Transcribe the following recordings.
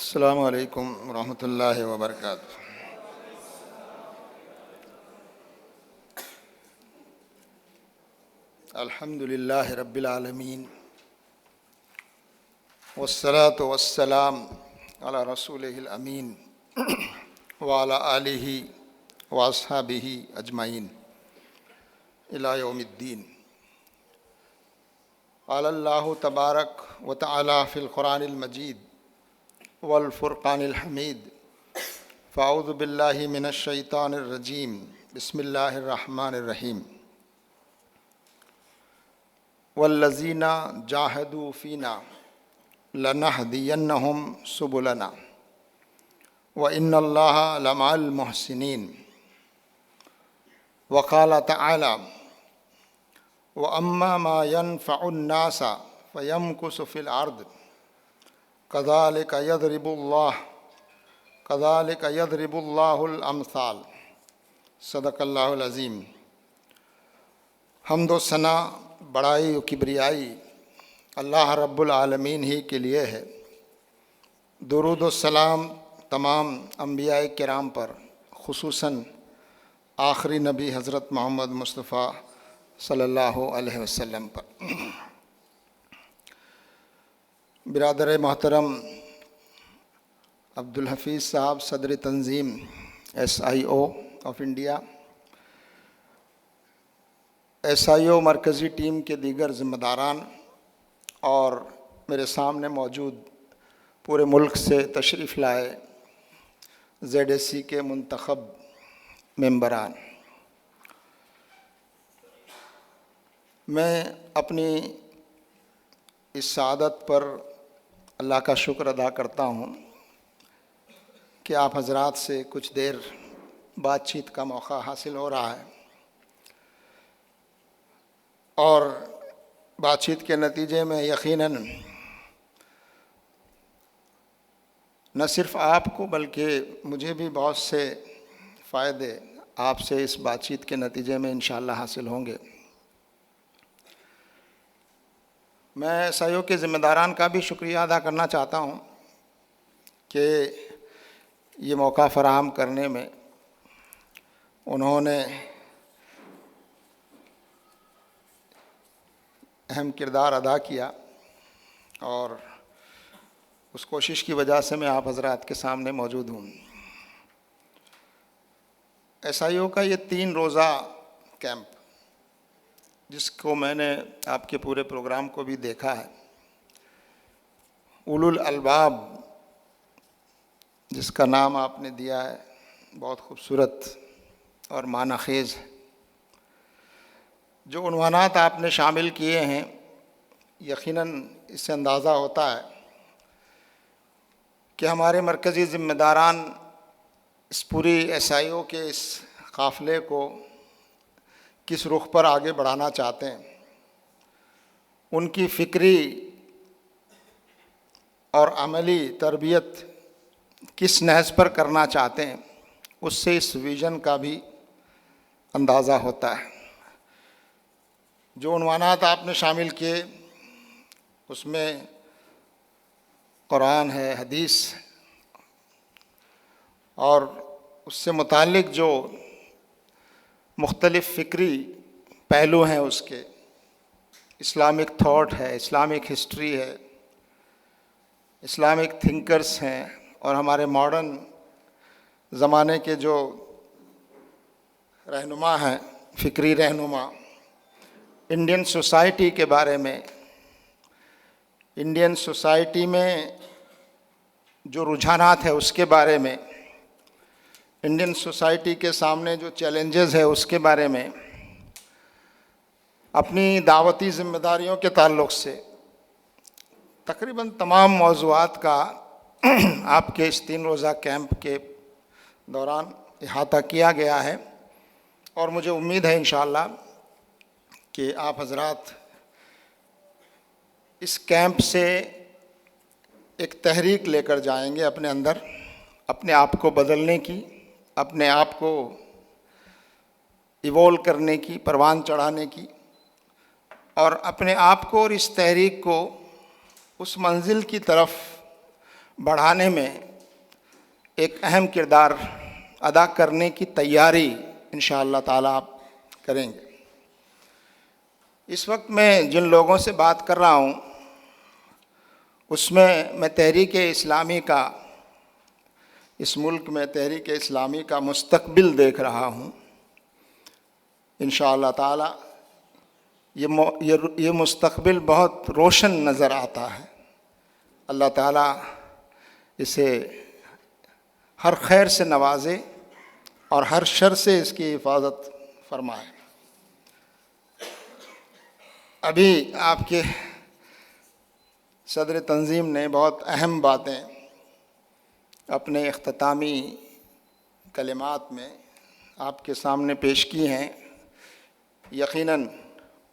السلام علیکم ورحمۃ اللہ وبرکاتہ۔ الحمد للہ رب العالمین والصلاة والسلام علی رسولہ الامین وعلی آلہ واصحابہ اجمعین الی یوم الدین۔ قال اللہ تبارک و تعالی فی القرآن المجید والفرقان الحمید، فاعوذ باللہ من الشیطان الرجیم، بسم اللہ الرحمن الرحیم۔ والذین جاہدوا فینا لنہدینہم سبلنا وإن اللہ لمع المحسنین۔ وقال تعالی وأما ما ينفع الناس فيمكث في الأرض كذلك يضرب الله الأمثال۔ صدق اللہ العظیم۔ حمد و ثنا، بڑائی و کبریائی اللہ رب العالمین ہی کے لیے ہے۔ درود و سلام تمام انبیاء کرام پر، خصوصاً آخری نبی حضرت محمد مصطفیٰ صلی اللہ علیہ وسلم پر۔ برادر محترم عبدالحفیظ صاحب، صدر تنظیم SIO آف انڈیا، SIO مرکزی ٹیم کے دیگر ذمہ داران اور میرے سامنے موجود پورے ملک سے تشریف لائے ZSC کے منتخب ممبران، میں اپنی اس سعادت پر اللہ کا شکر ادا کرتا ہوں کہ آپ حضرات سے کچھ دیر بات چیت کا موقع حاصل ہو رہا ہے، اور بات چیت کے نتیجے میں یقیناً نہ صرف آپ کو بلکہ مجھے بھی بہت سے فائدے آپ سے اس بات چیت کے نتیجے میں انشاءاللہ حاصل ہوں گے۔ میں SIO کے ذمہ داران کا بھی شکریہ ادا کرنا چاہتا ہوں کہ یہ موقع فراہم کرنے میں انہوں نے اہم کردار ادا کیا، اور اس کوشش کی وجہ سے میں آپ حضرات کے سامنے موجود ہوں۔ SIO کا یہ 3 روزہ کیمپ، جس کو میں نے آپ کے پورے پروگرام کو بھی دیکھا ہے، اولو الالباب جس کا نام آپ نے دیا ہے، بہت خوبصورت اور معنی خیز ہے۔ جو عنوانات آپ نے شامل کیے ہیں، یقیناً اس سے اندازہ ہوتا ہے کہ ہمارے مرکزی ذمہ داران اس پوری SIO کے اس قافلے کو کس رخ پر آگے بڑھانا چاہتے ہیں، ان کی فکری اور عملی تربیت کس نہج پر کرنا چاہتے ہیں، اس سے اس ویژن کا بھی اندازہ ہوتا ہے۔ جو عنوانات آپ نے شامل کیے اس میں قرآن ہے، حدیث، اور اس سے متعلق جو مختلف فکری پہلو ہیں، اس کے اسلامک تھاٹ ہے، اسلامک ہسٹری ہے، اسلامک تھنکرز ہیں، اور ہمارے ماڈرن زمانے کے جو رہنما ہیں، فکری رہنما، انڈین سوسائٹی کے بارے میں، انڈین سوسائٹی میں جو رجحانات ہیں اس کے بارے میں، انڈین سوسائٹی کے سامنے جو چیلنجز ہے اس کے بارے میں، اپنی دعوتی ذمہ داریوں کے تعلق سے تقریباً تمام موضوعات کا آپ کے اس 3 روزہ کیمپ کے دوران احاطہ کیا گیا ہے، اور مجھے امید ہے انشاءاللہ کہ آپ حضرات اس کیمپ سے ایک تحریک لے کر جائیں گے اپنے اندر، اپنے آپ کو بدلنے کی، اپنے آپ کو ایوولو کرنے کی، پروان چڑھانے کی، اور اپنے آپ کو اور اس تحریک کو اس منزل کی طرف بڑھانے میں ایک اہم کردار ادا کرنے کی تیاری انشاءاللہ تعالیٰ آپ کریں گے۔ اس وقت میں جن لوگوں سے بات کر رہا ہوں اس میں تحریک اسلامی کا، اس ملک میں تحریک اسلامی کا مستقبل دیکھ رہا ہوں۔ انشاءاللہ تعالیٰ یہ مستقبل بہت روشن نظر آتا ہے۔ اللہ تعالیٰ اسے ہر خیر سے نوازے اور ہر شر سے اس کی حفاظت فرمائے۔ ابھی آپ کے صدر تنظیم نے بہت اہم باتیں اپنے اختتامی کلمات میں آپ کے سامنے پیش کی ہیں۔ یقیناً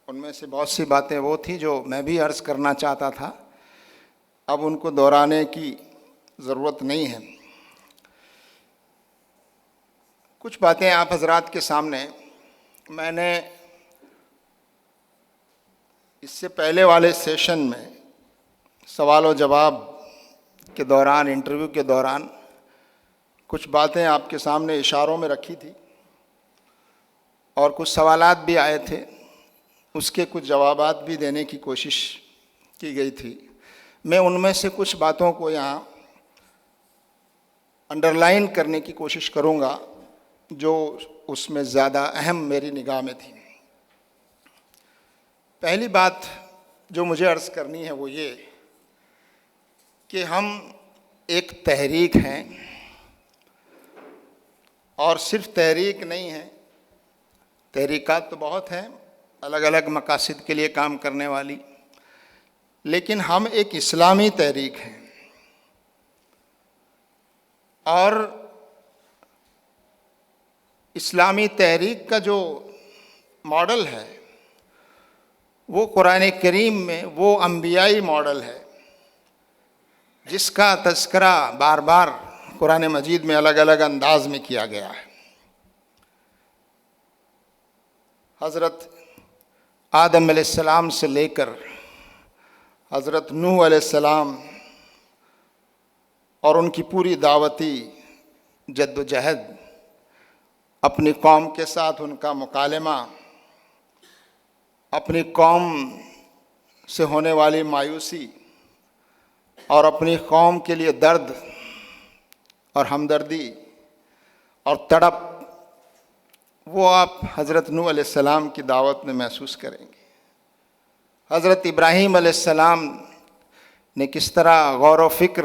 ان میں سے بہت سی باتیں وہ تھیں جو میں بھی عرض کرنا چاہتا تھا، اب ان کو دہرانے کی ضرورت نہیں ہے۔ کچھ باتیں آپ حضرات کے سامنے میں نے اس سے پہلے والے سیشن میں سوال و جواب کے دوران، انٹرویو کے دوران کچھ باتیں آپ کے سامنے اشاروں میں رکھی تھی اور کچھ سوالات بھی آئے تھے، اس کے کچھ جوابات بھی دینے کی کوشش کی گئی تھی۔ میں ان میں سے کچھ باتوں کو یہاں انڈرلائن کرنے کی کوشش کروں گا جو اس میں زیادہ اہم میری نگاہ میں تھی۔ پہلی بات جو مجھے عرض کرنی ہے وہ یہ کہ ہم ایک تحریک ہیں، اور صرف تحریک نہیں ہے، تحریکات تو بہت ہیں الگ الگ مقاصد کے لیے کام کرنے والی، لیکن ہم ایک اسلامی تحریک ہیں۔ اور اسلامی تحریک کا جو ماڈل ہے وہ قرآن کریم میں وہ انبیائی ماڈل ہے جس کا تذکرہ بار بار قرآن مجید میں الگ الگ انداز میں کیا گیا ہے۔ حضرت آدم علیہ السلام سے لے کر حضرت نوح علیہ السلام اور ان کی پوری دعوتی جد و جہد، اپنی قوم کے ساتھ ان کا مکالمہ، اپنی قوم سے ہونے والی مایوسی اور اپنی قوم کے لیے درد اور ہمدردی اور تڑپ، وہ آپ حضرت نوح علیہ السلام کی دعوت میں محسوس کریں گے۔ حضرت ابراہیم علیہ السلام نے کس طرح غور و فکر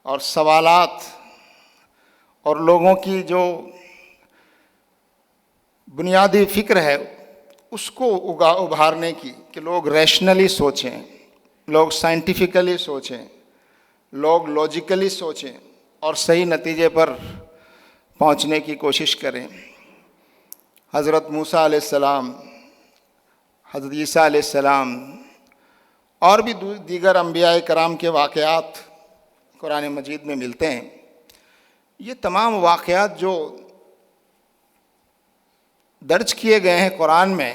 اور سوالات اور لوگوں کی جو بنیادی فکر ہے اس کو ابھارنے کی، کہ لوگ ریشنلی سوچیں، لوگ سائنٹیفکلی سوچیں، لوگ لاجیکلی سوچیں اور صحیح نتیجے پر پہنچنے کی کوشش کریں۔ حضرت موسیٰ علیہ السلام، حضرت عیسیٰ علیہ السلام اور بھی دیگر انبیاء کرام کے واقعات قرآن مجید میں ملتے ہیں۔ یہ تمام واقعات جو درج کیے گئے ہیں قرآن میں،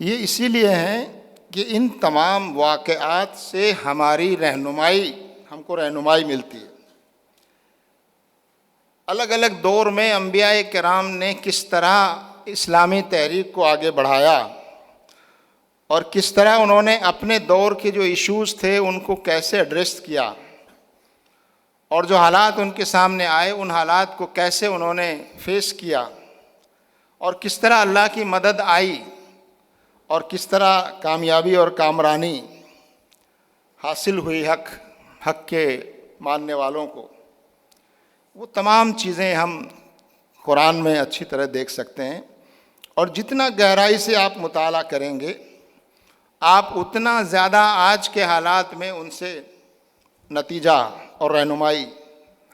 یہ اسی لیے ہیں کہ ان تمام واقعات سے ہماری رہنمائی، ہم کو رہنمائی ملتی ہے۔ الگ الگ دور میں انبیاء کرام نے کس طرح اسلامی تحریک کو آگے بڑھایا اور کس طرح انہوں نے اپنے دور کے جو ایشوز تھے ان کو کیسے ایڈریس کیا، اور جو حالات ان کے سامنے آئے ان حالات کو کیسے انہوں نے فیس کیا، اور کس طرح اللہ کی مدد آئی اور کس طرح کامیابی اور کامرانی حاصل ہوئی حق کے ماننے والوں کو۔ وہ تمام چیزیں ہم قرآن میں اچھی طرح دیکھ سکتے ہیں، اور جتنا گہرائی سے آپ مطالعہ کریں گے آپ اتنا زیادہ آج کے حالات میں ان سے نتیجہ اور رہنمائی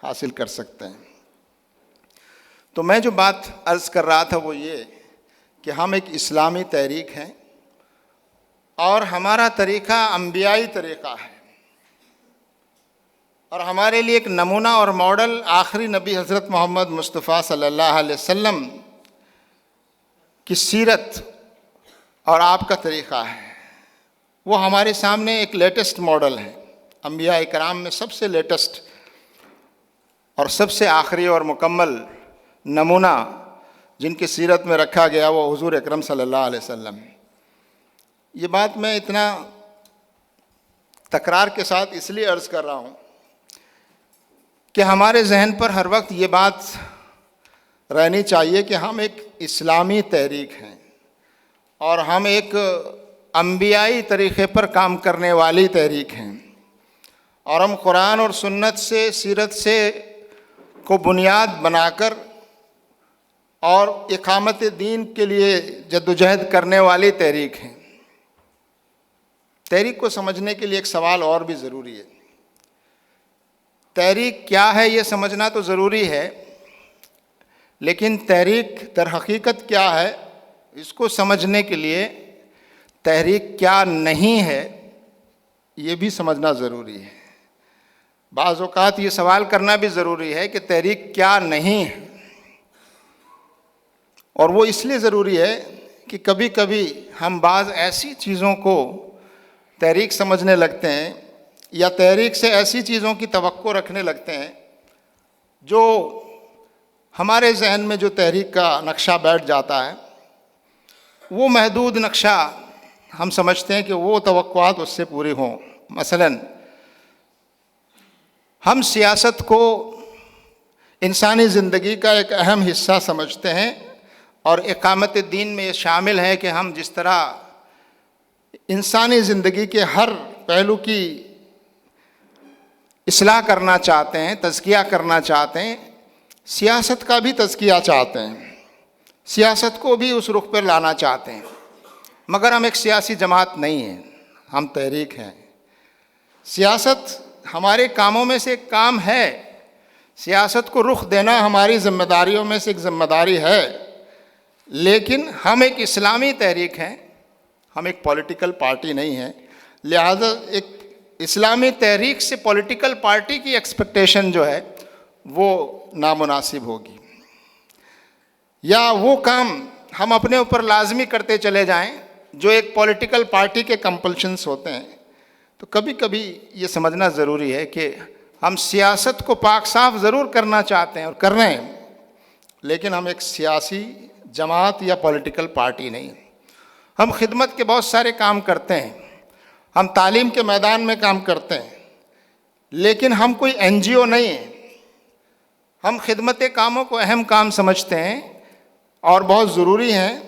حاصل کر سکتے ہیں۔ تو میں جو بات عرض کر رہا تھا وہ یہ کہ ہم ایک اسلامی تحریک ہیں اور ہمارا طریقہ انبیائی طریقہ ہے، اور ہمارے لیے ایک نمونہ اور ماڈل آخری نبی حضرت محمد مصطفیٰ صلی اللہ علیہ وسلم کی سیرت اور آپ کا طریقہ ہے۔ وہ ہمارے سامنے ایک لیٹسٹ ماڈل ہے، انبیاء کرام میں سب سے لیٹسٹ اور سب سے آخری اور مکمل نمونہ جن کی سیرت میں رکھا گیا وہ حضور اکرم صلی اللہ علیہ وسلم۔ یہ بات میں اتنا تکرار کے ساتھ اس لیے عرض کر رہا ہوں کہ ہمارے ذہن پر ہر وقت یہ بات رہنی چاہیے کہ ہم ایک اسلامی تحریک ہیں اور ہم ایک انبیائی طریقے پر کام کرنے والی تحریک ہیں، اور ہم قرآن اور سنت سے، سیرت سے کو بنیاد بنا کر اور اقامت دین کے لیے جدوجہد کرنے والی تحریک ہیں۔ تحریک کو سمجھنے کے لیے ایک سوال اور بھی ضروری ہے۔ تحریک کیا ہے یہ سمجھنا تو ضروری ہے، لیکن تحریک در حقیقت کیا ہے اس کو سمجھنے کے لیے تحریک کیا نہیں ہے یہ بھی سمجھنا ضروری ہے۔ بعض اوقات یہ سوال کرنا بھی ضروری ہے کہ تحریک کیا نہیں ہے، اور وہ اس لیے ضروری ہے کہ کبھی کبھی ہم بعض ایسی چیزوں کو تحریک سمجھنے لگتے ہیں یا تحریک سے ایسی چیزوں کی توقع رکھنے لگتے ہیں جو ہمارے ذہن میں جو تحریک کا نقشہ بیٹھ جاتا ہے وہ محدود نقشہ ہم سمجھتے ہیں کہ وہ توقعات اس سے پوری ہوں۔ مثلاً ہم سیاست کو انسانی زندگی کا ایک اہم حصہ سمجھتے ہیں، اور اقامت دین میں یہ شامل ہے کہ ہم جس طرح انسانی زندگی کے ہر پہلو کی اصلاح کرنا چاہتے ہیں، تزکیہ کرنا چاہتے ہیں، سیاست کا بھی تزکیہ چاہتے ہیں، سیاست کو بھی اس رخ پر لانا چاہتے ہیں، مگر ہم ایک سیاسی جماعت نہیں ہیں، ہم تحریک ہیں۔ سیاست ہمارے کاموں میں سے ایک کام ہے، سیاست کو رخ دینا ہماری ذمہ داریوں میں سے ایک ذمہ داری ہے، لیکن ہم ایک اسلامی تحریک ہیں، ہم ایک پولیٹیکل پارٹی نہیں ہیں، لہذا ایک اسلامی تحریک سے پولیٹیکل پارٹی کی ایکسپیکٹیشن جو ہے وہ نامناسب ہوگی، یا وہ کام ہم اپنے اوپر لازمی کرتے چلے جائیں جو ایک پولیٹیکل پارٹی کے کمپلشنس ہوتے ہیں۔ تو کبھی کبھی یہ سمجھنا ضروری ہے کہ ہم سیاست کو پاک صاف ضرور کرنا چاہتے ہیں اور کر رہے ہیں، لیکن ہم ایک سیاسی جماعت یا پولیٹیکل پارٹی نہیں۔ ہم خدمت کے بہت سارے کام کرتے ہیں، ہم تعلیم کے میدان میں کام کرتے ہیں، لیکن ہم کوئی این جی او نہیں ہیں۔ ہم خدمت کاموں کو اہم کام سمجھتے ہیں اور بہت ضروری ہیں،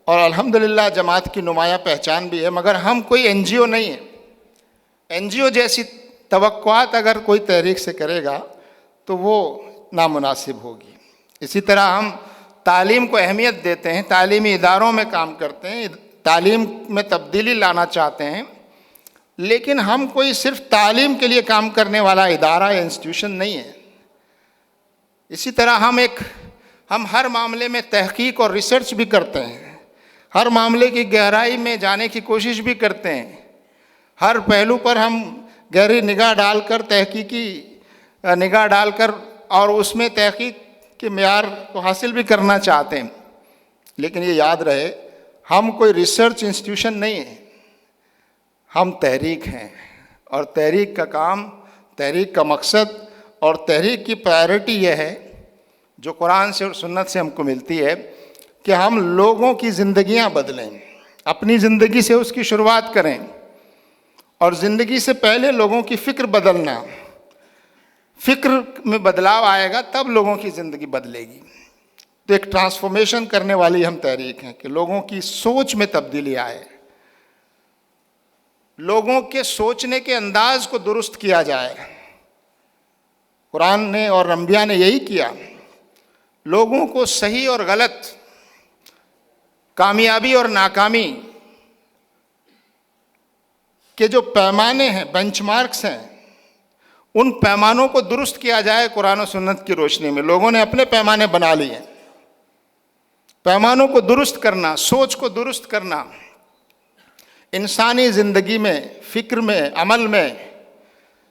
اور الحمدللہ جماعت کی نمایاں پہچان بھی ہے، مگر ہم کوئی این جی او نہیں ہیں۔ این جی او جیسی توقعات اگر کوئی تحریک سے کرے گا تو وہ نامناسب ہوگی۔ اسی طرح ہم تعلیم کو اہمیت دیتے ہیں، تعلیمی اداروں میں کام کرتے ہیں، تعلیم میں تبدیلی لانا چاہتے ہیں، لیکن ہم کوئی صرف تعلیم کے لیے کام کرنے والا ادارہ یا انسٹیٹیوشن نہیں ہے۔ اسی طرح ہم ہر معاملے میں تحقیق اور ریسرچ بھی کرتے ہیں، ہر معاملے کی گہرائی میں جانے کی کوشش بھی کرتے ہیں، ہر پہلو پر ہم گہری نگاہ ڈال کر، تحقیقی نگاہ ڈال کر، اور اس میں تحقیق کے معیار کو حاصل بھی کرنا چاہتے ہیں، لیکن یہ یاد رہے ہم کوئی ریسرچ انسٹیٹیوشن نہیں ہیں، ہم تحریک ہیں، اور تحریک کا کام، تحریک کا مقصد اور تحریک کی پرائیورٹی یہ ہے جو قرآن سے اور سنت سے ہم کو ملتی ہے کہ ہم لوگوں کی زندگیاں بدلیں، اپنی زندگی سے اس کی شروعات کریں، اور زندگی سے پہلے لوگوں کی فکر بدلنا، فکر میں بدلاؤ آئے گا تب لوگوں کی زندگی بدلے گی۔ تو ایک ٹرانسفارمیشن کرنے والی ہم تحریک ہیں کہ لوگوں کی سوچ میں تبدیلی آئے، لوگوں کے سوچنے کے انداز کو درست کیا جائے۔ قرآن نے اور انبیاء نے یہی کیا، لوگوں کو صحیح اور غلط، کامیابی اور ناکامی کے جو پیمانے ہیں، بینچ مارکس ہیں، ان پیمانوں کو درست کیا جائے قرآن و سنت کی روشنی میں۔ لوگوں نے اپنے پیمانے بنا لیے، پیمانوں کو درست کرنا، سوچ کو درست کرنا، انسانی زندگی میں، فکر میں، عمل میں،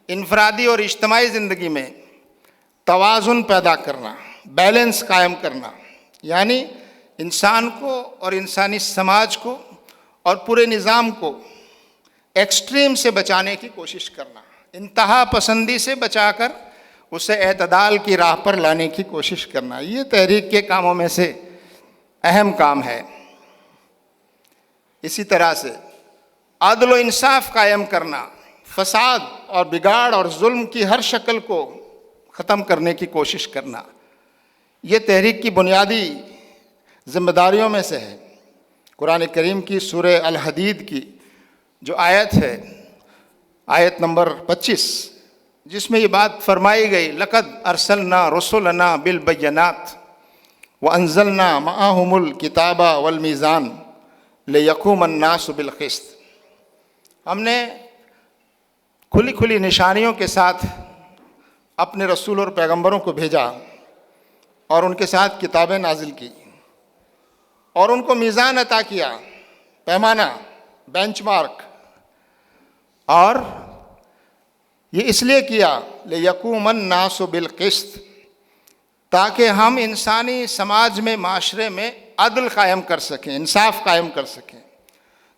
انفرادی اور اجتماعی زندگی میں توازن پیدا کرنا، بیلنس قائم کرنا، یعنی انسان کو اور انسانی سماج کو اور پورے نظام کو ایکسٹریم سے بچانے کی کوشش کرنا، انتہا پسندی سے بچا کر اسے اعتدال کی راہ پر لانے کی کوشش کرنا، یہ تحریک کے کاموں میں سے اہم کام ہے۔ اسی طرح سے عدل و انصاف قائم کرنا، فساد اور بگاڑ اور ظلم کی ہر شکل کو ختم کرنے کی کوشش کرنا، یہ تحریک کی بنیادی ذمہ داریوں میں سے ہے۔ قرآن کریم کی سورہ الحدید کی جو آیت ہے، آیت نمبر 25، جس میں یہ بات فرمائی گئی، لَقَدْ أَرْسَلْنَا رُسُلَنَا بِالْبَيِّنَاتِ وَأَنزَلْنَا مَعَهُمُ الْكِتَابَ وَالْمِيزَانَ لِيَقُومَ النَّاسُ بِالْقِسْطِ، ہم نے کھلی کھلی نشانیوں کے ساتھ اپنے رسول اور پیغمبروں کو بھیجا اور ان کے ساتھ کتابیں نازل کی اور ان کو میزان عطا کیا، پیمانہ، بینچ مارک، اور یہ اس لیے کیا لِيَقُومَ النَّاسُ بِالْقِسْطِ، تاکہ ہم انسانی سماج میں، معاشرے میں عدل قائم کر سکیں، انصاف قائم کر سکیں۔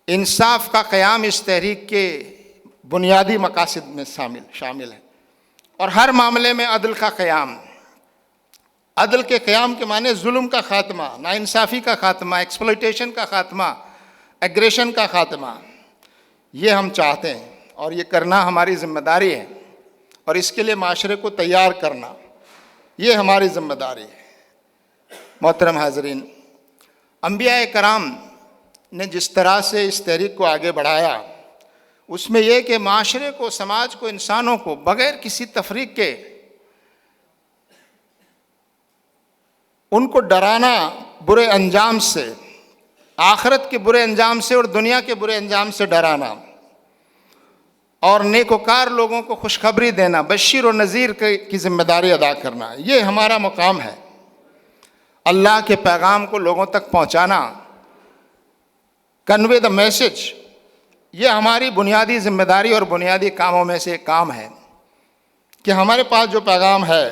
انصاف کا قیام اس تحریک کے بنیادی مقاصد میں شامل ہے، اور ہر معاملے میں عدل کا قیام۔ عدل کے قیام کے معنی ظلم کا خاتمہ، ناانصافی کا خاتمہ، ایکسپلائٹیشن کا خاتمہ، ایگریشن کا خاتمہ، یہ ہم چاہتے ہیں اور یہ کرنا ہماری ذمہ داری ہے، اور اس کے لیے معاشرے کو تیار کرنا یہ ہماری ذمہ داری ہے۔ محترم حاضرین، انبیاء کرام نے جس طرح سے اس تحریک کو آگے بڑھایا، اس میں یہ کہ معاشرے کو، سماج کو، انسانوں کو بغیر کسی تفریق کے ان کو ڈرانا برے انجام سے، آخرت کے برے انجام سے اور دنیا کے برے انجام سے ڈرانا، اور نیکوکار لوگوں کو خوشخبری دینا، بشیر و نذیر کی ذمہ داری ادا کرنا، یہ ہمارا مقام ہے۔ اللہ کے پیغام کو لوگوں تک پہنچانا، کنوے دا میسج، یہ ہماری بنیادی ذمہ داری اور بنیادی کاموں میں سے ایک کام ہے کہ ہمارے پاس جو پیغام ہے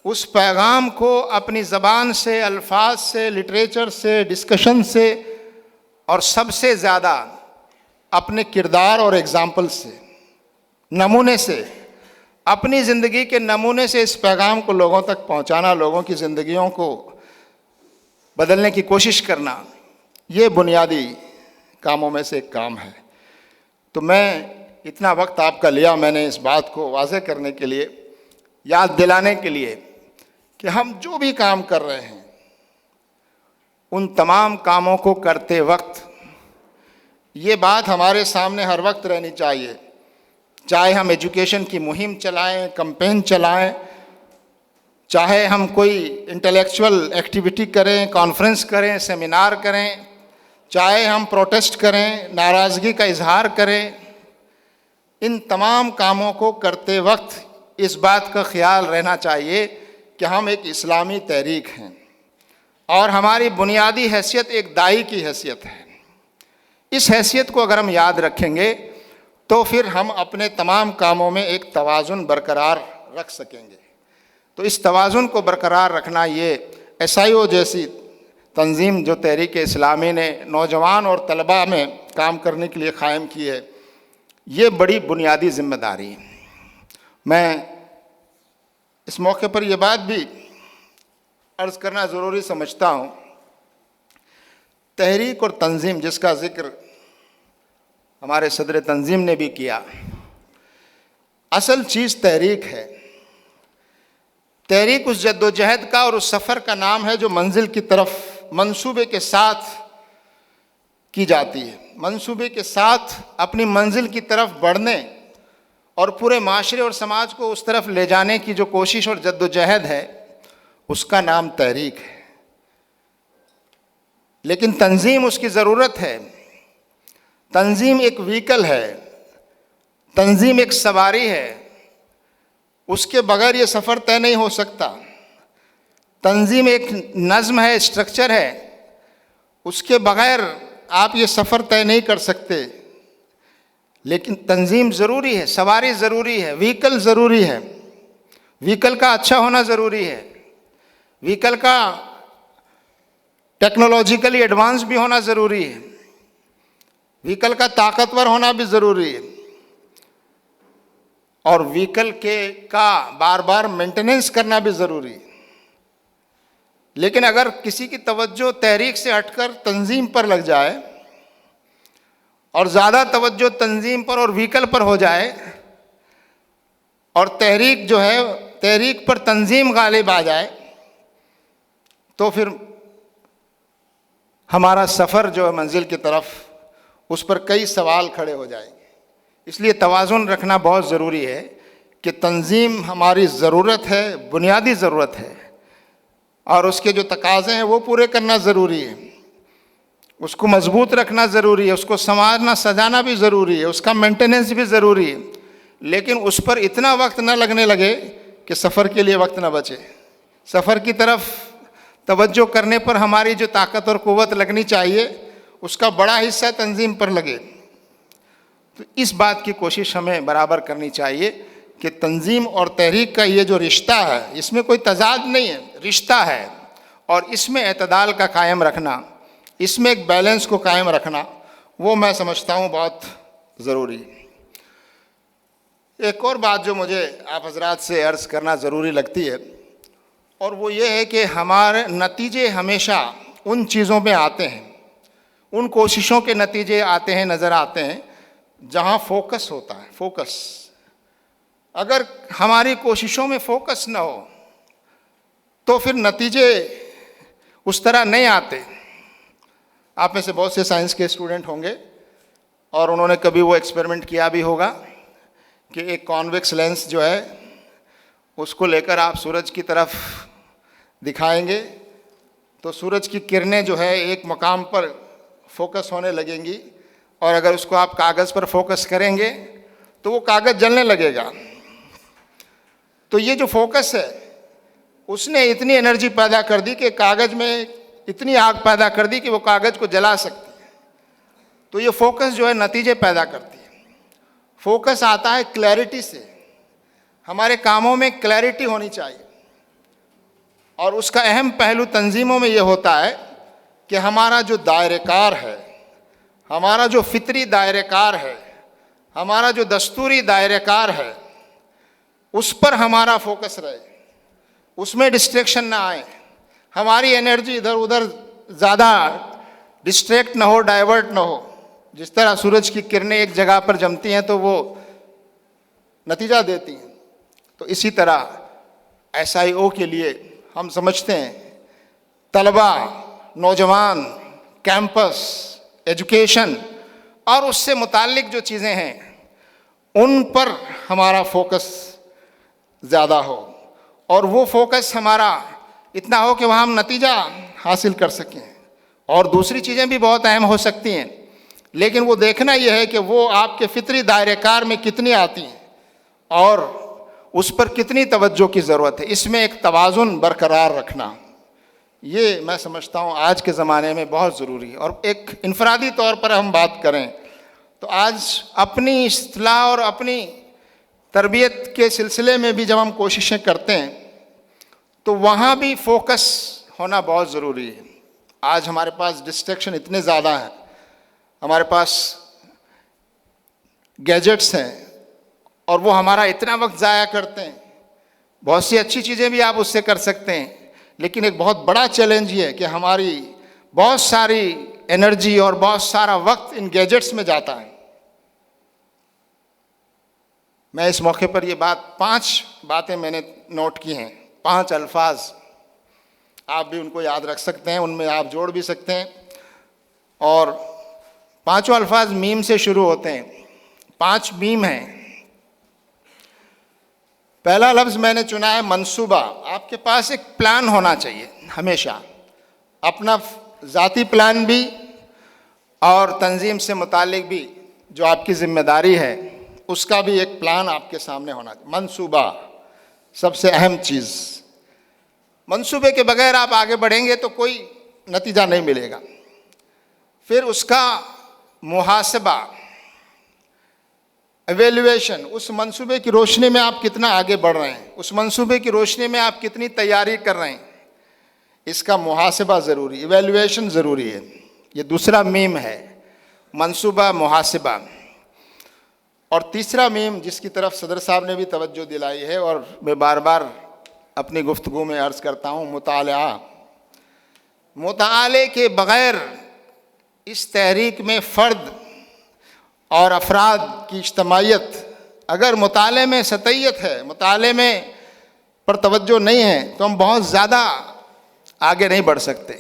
اس پیغام کو اپنی زبان سے، الفاظ سے، لٹریچر سے، ڈسکشن سے، اور سب سے زیادہ اپنے کردار اور ایگزامپل سے، نمونے سے، اپنی زندگی کے نمونے سے اس پیغام کو لوگوں تک پہنچانا، لوگوں کی زندگیوں کو بدلنے کی کوشش کرنا، یہ بنیادی کاموں میں سے ایک کام ہے۔ تو میں اتنا وقت آپ کا لیا، میں نے اس بات کو واضح کرنے کے لیے، یاد دلانے کے لیے کہ ہم جو بھی کام کر رہے ہیں ان تمام کاموں کو کرتے وقت یہ بات ہمارے سامنے ہر وقت رہنی چاہیے، چاہے ہم ایجوکیشن کی مہم چلائیں، کمپین چلائیں، چاہے ہم کوئی انٹلیکچول ایکٹیویٹی کریں، کانفرنس کریں، سیمینار کریں، چاہے ہم پروٹیسٹ کریں، ناراضگی کا اظہار کریں، ان تمام کاموں کو کرتے وقت اس بات کا خیال رہنا چاہیے کہ ہم ایک اسلامی تحریک ہیں اور ہماری بنیادی حیثیت ایک داعی کی حیثیت ہے۔ اس حیثیت کو اگر ہم یاد رکھیں گے تو پھر ہم اپنے تمام کاموں میں ایک توازن برقرار رکھ سکیں گے۔ تو اس توازن کو برقرار رکھنا، یہ SIO جیسی تنظیم جو تحریک اسلامی نے نوجوان اور طلباء میں کام کرنے کے لیے قائم کی ہے، یہ بڑی بنیادی ذمہ داری ہے۔ میں اس موقع پر یہ بات بھی عرض کرنا ضروری سمجھتا ہوں، تحریک اور تنظیم جس کا ذکر ہمارے صدر تنظیم نے بھی کیا، اصل چیز تحریک ہے۔ تحریک اس جد و جہد کا اور اس سفر کا نام ہے جو منزل کی طرف منصوبے کے ساتھ کی جاتی ہے، منصوبے کے ساتھ اپنی منزل کی طرف بڑھنے اور پورے معاشرے اور سماج کو اس طرف لے جانے کی جو کوشش اور جد و جہد ہے، اس کا نام تحریک ہے۔ لیکن تنظیم اس کی ضرورت ہے، تنظیم ایک وہیکل ہے، تنظیم ایک سواری ہے، اس کے بغیر یہ سفر طے نہیں ہو سکتا۔ تنظیم ایک نظم ہے، اسٹرکچر ہے، اس کے بغیر آپ یہ سفر طے نہیں کر سکتے۔ لیکن تنظیم ضروری ہے، سواری ضروری ہے، وہیکل ضروری ہے، وہیکل کا اچھا ہونا ضروری ہے، وہیکل کا ٹیکنالوجیکلی ایڈوانس بھی ہونا ضروری ہے، وہیکل کا طاقتور ہونا بھی ضروری ہے۔ اور وہیکل کا بار بار مینٹیننس کرنا بھی ضروری ہے. لیکن اگر کسی کی توجہ تحریک سے ہٹ کر تنظیم پر لگ جائے اور زیادہ توجہ تنظیم پر اور وہیکل پر ہو جائے اور تحریک پر تنظیم غالب آ جائے تو پھر ہمارا سفر جو ہے منزل کی طرف اس پر کئی سوال کھڑے ہو جائیں گے. اس لیے توازن رکھنا بہت ضروری ہے کہ تنظیم ہماری ضرورت ہے، بنیادی ضرورت ہے، اور اس کے جو تقاضے ہیں وہ پورے کرنا ضروری ہے. اس کو مضبوط رکھنا ضروری ہے، اس کو سنوارنا سجانا بھی ضروری ہے، اس کا مینٹیننس بھی ضروری ہے. لیکن اس پر اتنا وقت نہ لگنے لگے کہ سفر کے لیے وقت نہ بچے. سفر کی طرف توجہ کرنے پر ہماری جو طاقت اور قوت لگنی چاہیے اس کا بڑا حصہ تنظیم پر لگے. تو اس بات کی کوشش ہمیں برابر کرنی چاہیے کہ تنظیم اور تحریک کا یہ جو رشتہ ہے اس میں کوئی تضاد نہیں ہے، رشتہ ہے، اور اس میں اعتدال کا قائم رکھنا، اس میں ایک بیلنس کو قائم رکھنا، وہ میں سمجھتا ہوں بہت ضروری ہے. ایک اور بات جو مجھے آپ حضرات سے عرض کرنا ضروری لگتی ہے، اور وہ یہ ہے کہ ہمارے نتیجے ہمیشہ ان چیزوں میں آتے ہیں، ان کوششوں کے نتیجے آتے ہیں، نظر آتے ہیں جہاں فوکس ہوتا ہے. فوکس، اگر ہماری کوششوں میں فوکس نہ ہو تو پھر نتیجے اس طرح نہیں آتے. آپ میں سے بہت سے سائنس کے اسٹوڈنٹ ہوں گے اور انہوں نے کبھی وہ ایکسپیریمنٹ کیا بھی ہوگا کہ ایک کانویکس لینس جو ہے اس کو لے کر آپ سورج کی طرف دکھائیں گے تو سورج کی کرنیں جو ہے ایک مقام پر فوکس ہونے لگیں گی، اور اگر اس کو آپ کاغذ پر فوکس کریں گے تو وہ کاغذ جلنے لگے گا. تو یہ جو فوکس ہے اس نے اتنی انرجی پیدا کر دی کہ کاغذ میں اتنی آگ پیدا کر دی کہ وہ کاغذ کو جلا سکتی ہے. تو یہ فوکس جو ہے نتیجے پیدا کرتی ہے. فوکس آتا ہے کلیئرٹی سے. ہمارے کاموں میں کلیئرٹی ہونی چاہیے، اور اس کا اہم پہلو تنظیموں میں یہ ہوتا ہے کہ ہمارا جو دائرہ کار ہے، ہمارا جو فطری دائرہ کار ہے، ہمارا جو دستوری دائرہ کار ہے، اس پر ہمارا فوکس رہے، اس میں ڈسٹریکشن نہ آئے، ہماری انرجی ادھر ادھر زیادہ ڈسٹریکٹ نہ ہو، ڈائیورٹ نہ ہو. جس طرح سورج کی کرنیں ایک جگہ پر جمتی ہیں تو وہ نتیجہ دیتی ہیں، تو اسی طرح SIO کے لیے ہم سمجھتے ہیں طلباء، نوجوان، کیمپس، ایجوکیشن اور اس سے متعلق جو چیزیں ہیں ان پر ہمارا فوکس زیادہ ہو، اور وہ فوکس ہمارا اتنا ہو کہ وہاں ہم نتیجہ حاصل کر سکیں. اور دوسری چیزیں بھی بہت اہم ہو سکتی ہیں، لیکن وہ دیکھنا یہ ہے کہ وہ آپ کے فطری دائرہ کار میں کتنی آتی ہیں اور اس پر کتنی توجہ کی ضرورت ہے. اس میں ایک توازن برقرار رکھنا، یہ میں سمجھتا ہوں آج کے زمانے میں بہت ضروری ہے. اور ایک انفرادی طور پر ہم بات کریں تو آج اپنی اصلاح اور اپنی تربیت کے سلسلے میں بھی جب ہم کوششیں کرتے ہیں تو وہاں بھی فوکس ہونا بہت ضروری ہے. آج ہمارے پاس ڈسٹریکشن اتنے زیادہ ہیں، ہمارے پاس گیجٹس ہیں اور وہ ہمارا اتنا وقت ضائع کرتے ہیں. بہت سی اچھی چیزیں بھی آپ اس سے کر سکتے ہیں، لیکن ایک بہت بڑا چیلنج یہ ہے کہ ہماری بہت ساری انرجی اور بہت سارا وقت ان گیجٹس میں جاتا ہے. میں اس موقع پر یہ 5 باتیں میں نے نوٹ کی ہیں، 5 الفاظ، آپ بھی ان کو یاد رکھ سکتے ہیں، ان میں آپ جوڑ بھی سکتے ہیں. اور 5 الفاظ میم سے شروع ہوتے ہیں. 5 میم ہیں. پہلا لفظ میں نے چنا ہے منصوبہ. آپ کے پاس ایک پلان ہونا چاہیے ہمیشہ، اپنا ذاتی پلان بھی اور تنظیم سے متعلق بھی جو آپ کی ذمہ داری ہے اس کا بھی ایک پلان آپ کے سامنے ہونا چاہیے. منصوبہ سب سے اہم چیز. منصوبے کے بغیر آپ آگے بڑھیں گے تو کوئی نتیجہ نہیں ملے گا. پھر اس کا محاسبہ، ایویلیویشن، اس منصوبے کی روشنی میں آپ کتنا آگے بڑھ رہے ہیں، اس منصوبے کی روشنی میں آپ کتنی تیاری کر رہے ہیں، اس کا محاسبہ ضروری، ایویلیویشن ضروری ہے. یہ دوسرا میم ہے، منصوبہ، محاسبہ. اور تیسرا میم جس کی طرف صدر صاحب نے بھی توجہ دلائی ہے اور میں بار بار اپنی گفتگو میں عرض کرتا ہوں، مطالعہ. مطالعے کے بغیر اس تحریک میں فرد اور افراد کی اجتماعیت، اگر مطالعے میں سطحیت ہے، مطالعے میں پر توجہ نہیں ہے، تو ہم بہت زیادہ آگے نہیں بڑھ سکتے.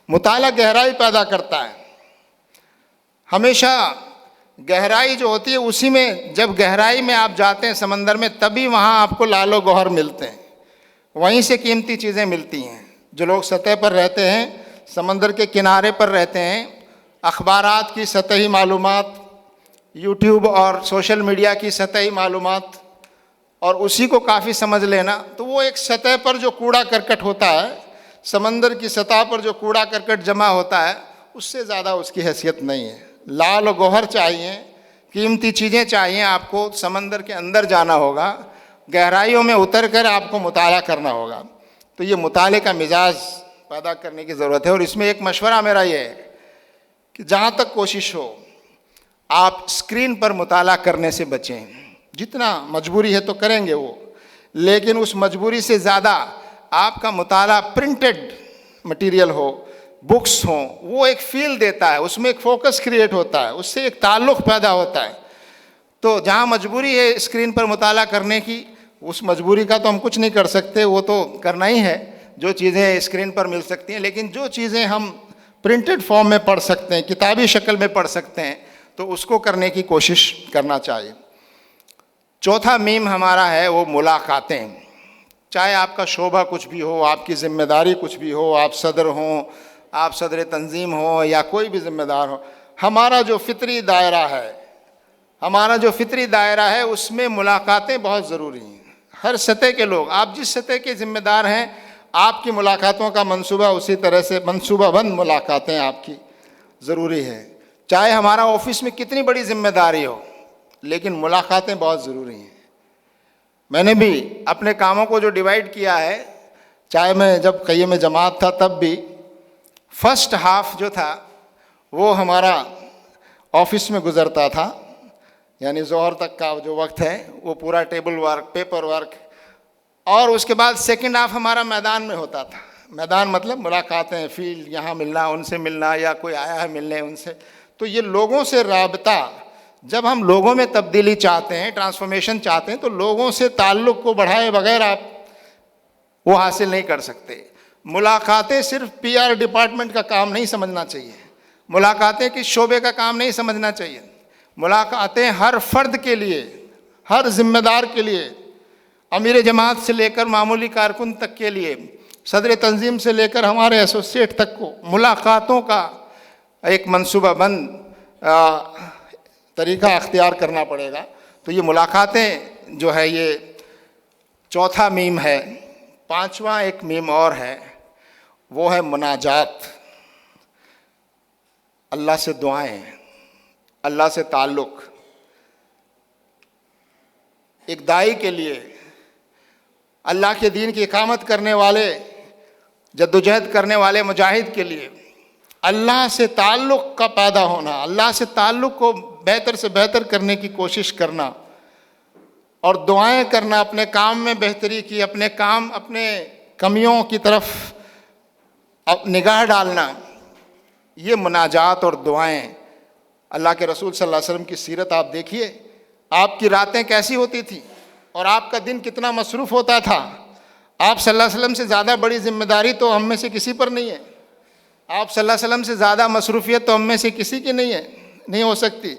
مطالعہ گہرائی پیدا کرتا ہے. ہمیشہ گہرائی جو ہوتی ہے اسی میں، جب گہرائی میں آپ جاتے ہیں سمندر میں، تبھی وہاں آپ کو لعل و گوہر ملتے ہیں، وہیں سے قیمتی چیزیں ملتی ہیں. جو لوگ سطح پر رہتے ہیں، سمندر کے کنارے پر رہتے ہیں، اخبارات کی سطحی معلومات، یوٹیوب اور سوشل میڈیا کی سطحی معلومات، اور اسی کو کافی سمجھ لینا، تو وہ ایک سطح پر جو کوڑا کرکٹ ہوتا ہے، سمندر کی سطح پر جو کوڑا کرکٹ جمع ہوتا ہے، اس سے زیادہ اس کی حیثیت نہیں ہے. لعل و گوہر چاہیے، قیمتی چیزیں چاہیے. آپ کو سمندر کے اندر جانا ہوگا، گہرائیوں میں اتر کر آپ کو مطالعہ کرنا ہوگا. تو یہ مطالعے کا مزاج پیدا کرنے کی ضرورت ہے. اور اس میں ایک مشورہ میرا یہ ہے کہ جہاں تک کوشش ہو، آپ اسکرین پر مطالعہ کرنے سے بچیں. جتنا مجبوری ہے تو کریں گے وہ، لیکن اس مجبوری سے زیادہ آپ کا مطالعہ پرنٹڈ مٹیریل ہو، بکس ہوں. وہ ایک فیل دیتا ہے، اس میں ایک فوکس کریٹ ہوتا ہے، اس سے ایک تعلق پیدا ہوتا ہے. تو جہاں مجبوری ہے اسکرین پر مطالعہ کرنے کی، اس مجبوری کا تو ہم کچھ نہیں کر سکتے، وہ تو کرنا ہی ہے. جو چیزیں اسکرین پر مل سکتی ہیں، لیکن جو چیزیں ہم پرنٹڈ فارم میں پڑھ سکتے ہیں، کتابی شکل میں پڑھ سکتے ہیں، تو اس کو کرنے کی کوشش کرنا چاہیے. چوتھا میم ہمارا ہے وہ ملاقاتیں. چاہے آپ کا شعبہ کچھ بھی ہو، آپ کی ذمہ داری کچھ بھی ہو، آپ صدر ہوں، آپ صدر تنظیم ہوں، یا کوئی بھی ذمہ دار ہو، ہمارا جو فطری دائرہ ہے اس میں ملاقاتیں بہت ضروری ہیں. ہر سطح کے لوگ، آپ جس سطح کے ذمہ دار ہیں، آپ کی ملاقاتوں کا منصوبہ اسی طرح سے منصوبہ بند ملاقاتیں آپ کی ضروری ہے. چاہے ہمارا آفس میں کتنی بڑی ذمہ داری ہو، لیکن ملاقاتیں بہت ضروری ہیں. میں نے بھی اپنے کاموں کو جو ڈیوائیڈ کیا ہے، چاہے میں جب قیم جماعت تھا تب بھی فرسٹ ہاف جو تھا وہ ہمارا آفس میں گزرتا تھا، یعنی ظہر تک کا جو وقت ہے وہ پورا ٹیبل ورک، پیپر ورک، اور اس کے بعد سیکنڈ ہاف ہمارا میدان میں ہوتا تھا. میدان مطلب ملاقاتیں، فیلڈ، یہاں ملنا، ان سے ملنا، یا کوئی آیا ہے ملنے ان سے. تو یہ لوگوں سے رابطہ، جب ہم لوگوں میں تبدیلی چاہتے ہیں، ٹرانسفارمیشن چاہتے ہیں، تو لوگوں سے تعلق کو بڑھائے بغیر آپ وہ حاصل نہیں کر سکتے. ملاقاتیں صرف پی آر ڈپارٹمنٹ کا کام نہیں سمجھنا چاہیے، ملاقاتیں کس شعبے کا کام نہیں سمجھنا چاہیے. ملاقاتیں ہر فرد کے لیے، ہر ذمہ دار کے لیے، امیر جماعت سے لے کر معمولی کارکن تک کے لیے، صدر تنظیم سے لے کر ہمارے ایسوسیٹ تک کو ملاقاتوں کا ایک منصوبہ بند طریقہ اختیار کرنا پڑے گا. تو یہ ملاقاتیں جو ہے یہ چوتھا میم ہے. پانچواں ایک میم اور ہے، وہ ہے مناجات. اللہ سے دعائیں، اللہ سے تعلق. ایک داعی کے لیے، اللہ کے دین کی اقامت کرنے والے، جدوجہد کرنے والے مجاہد کے لیے اللہ سے تعلق کا پیدا ہونا، اللہ سے تعلق کو بہتر سے بہتر کرنے کی کوشش کرنا، اور دعائیں کرنا، اپنے کام میں بہتری کی، اپنے کمیوں کی طرف نگاہ ڈالنا. یہ مناجات اور دعائیں، اللہ کے رسول صلی اللہ علیہ وسلم کی سیرت آپ دیکھیے، آپ کی راتیں کیسی ہوتی تھیں اور آپ کا دن کتنا مصروف ہوتا تھا. آپ صلی اللہ علیہ وسلم سے زیادہ بڑی ذمہ داری تو ہم میں سے کسی پر نہیں ہے. آپ صلی اللہ علیہ وسلم سے زیادہ مصروفیت تو ہم میں سے کسی کی نہیں ہو سکتی.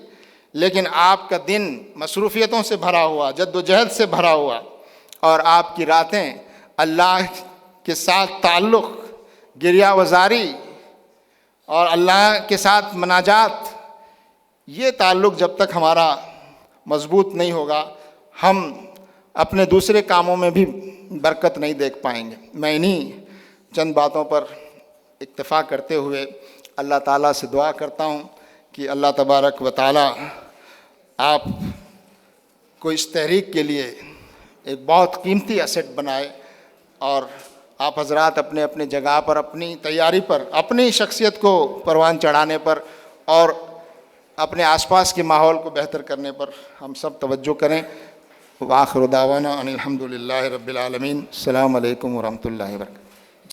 لیکن آپ کا دن مصروفیتوں سے بھرا ہوا، جد و جہد سے بھرا ہوا، اور آپ کی راتیں اللہ کے ساتھ تعلق، گریہ وزاری اور اللہ کے ساتھ مناجات. یہ تعلق جب تک ہمارا مضبوط نہیں ہوگا، ہم اپنے دوسرے کاموں میں بھی برکت نہیں دیکھ پائیں گے. میں انہی چند باتوں پر اکتفا کرتے ہوئے اللہ تعالیٰ سے دعا کرتا ہوں کہ اللہ تبارک و تعالیٰ آپ کو اس تحریک کے لیے ایک بہت قیمتی ایسٹ بنائے، اور آپ حضرات اپنے اپنے جگہ پر، اپنی تیاری پر، اپنی شخصیت کو پروان چڑھانے پر، اور اپنے آس پاس کے ماحول کو بہتر کرنے پر ہم سب توجہ کریں۔ وآخر دعوانا ان الحمد للہ رب العالمین۔ السلام علیکم ورحمۃ اللہ وبرکاتہ۔